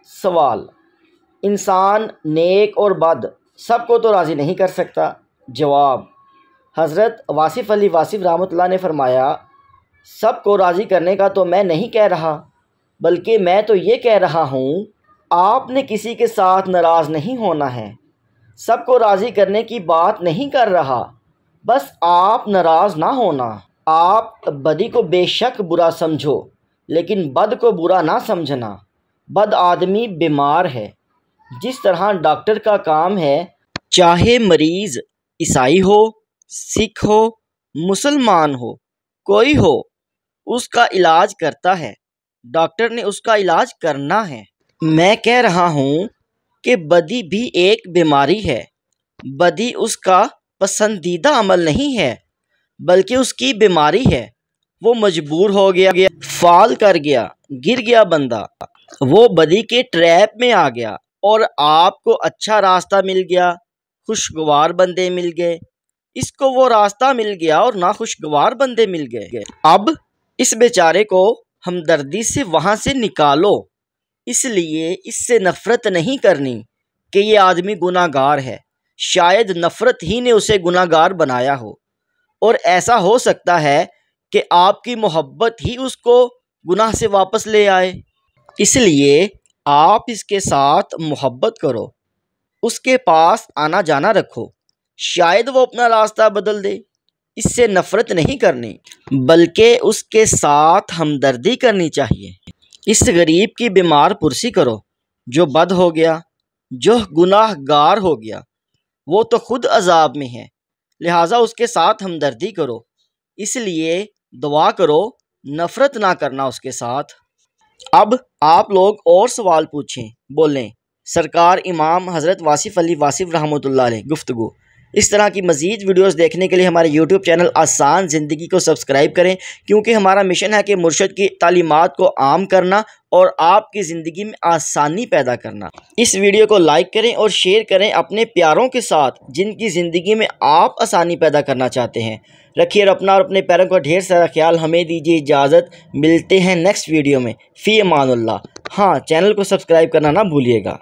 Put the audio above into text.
سوال: انسان نیک اور بد سب کو تو راضی نہیں کر سکتا۔ جواب: حضرت واصف علی واصف رحمۃ اللہ نے فرمایا، سب کو راضی کرنے کا تو میں نہیں کہہ رہا، بلکہ میں تو یہ کہہ رہا ہوں آپ نے کسی کے ساتھ ناراض نہیں ہونا ہے۔ سب کو راضی کرنے کی بات نہیں کر رہا، بس آپ ناراض نہ ہونا۔ آپ بدی کو بے شک برا سمجھو، لیکن بد کو برا نہ سمجھنا۔ بد آدمی بیمار ہے، جس طرح ڈاکٹر کا کام ہے، چاہے مریض عیسائی ہو، سکھ ہو، مسلمان ہو، کوئی ہو، اس کا علاج کرتا ہے۔ ڈاکٹر نے اس کا علاج کرنا ہے۔ میں کہہ رہا ہوں کہ بدی بھی ایک بیماری ہے۔ بدی اس کا پسندیدہ عمل نہیں ہے، بلکہ اس کی بیماری ہے۔ وہ مجبور ہو گیا، فال کر گیا، گر گیا بندہ، وہ بدی کے ٹریپ میں آ گیا، اور آپ کو اچھا راستہ مل گیا، خوشگوار بندے مل گئے۔ اس کو وہ راستہ مل گیا اور ناخوشگوار بندے مل گئے۔ اب اس بیچارے کو ہمدردی سے وہاں سے نکالو۔ اس لیے اس سے نفرت نہیں کرنی کہ یہ آدمی گناہ گار ہے۔ شاید نفرت ہی نے اسے گناہ گار بنایا ہو، اور ایسا ہو سکتا ہے کہ آپ کی محبت ہی اس کو گناہ سے واپس لے آئے۔ اس لیے آپ اس کے ساتھ محبت کرو، اس کے پاس آنا جانا رکھو، شاید وہ اپنا راستہ بدل دے۔ اس سے نفرت نہیں کرنی، بلکہ اس کے ساتھ ہمدردی کرنی چاہیے۔ اس غریب کی بیمار پرسی کرو جو بد ہو گیا، جو گناہ گار ہو گیا، وہ تو خود عذاب میں ہے، لہٰذا اس کے ساتھ ہمدردی کرو۔ اس لیے دعا کرو، نفرت نہ کرنا اس کے ساتھ۔ اب آپ لوگ اور سوال پوچھیں، بولیں۔ سرکار امام حضرت واصف علی واصف رحمۃ اللہ علیہ گفتگو۔ اس طرح کی مزید ویڈیوز دیکھنے کے لیے ہمارے یوٹیوب چینل آسان زندگی کو سبسکرائب کریں، کیونکہ ہمارا مشن ہے کہ مرشد کی تعلیمات کو عام کرنا اور آپ کی زندگی میں آسانی پیدا کرنا۔ اس ویڈیو کو لائک کریں اور شیئر کریں اپنے پیاروں کے ساتھ، جن کی زندگی میں آپ آسانی پیدا کرنا چاہتے ہیں۔ رکھیے اور اپنا اور اپنے پیاروں کا ڈھیر سارا خیال۔ ہمیں دیجیے اجازت، ملتے ہیں نیکسٹ ویڈیو میں۔ فی امان اللہ۔ ہاں، چینل کو سبسکرائب کرنا نہ بھولیے گا۔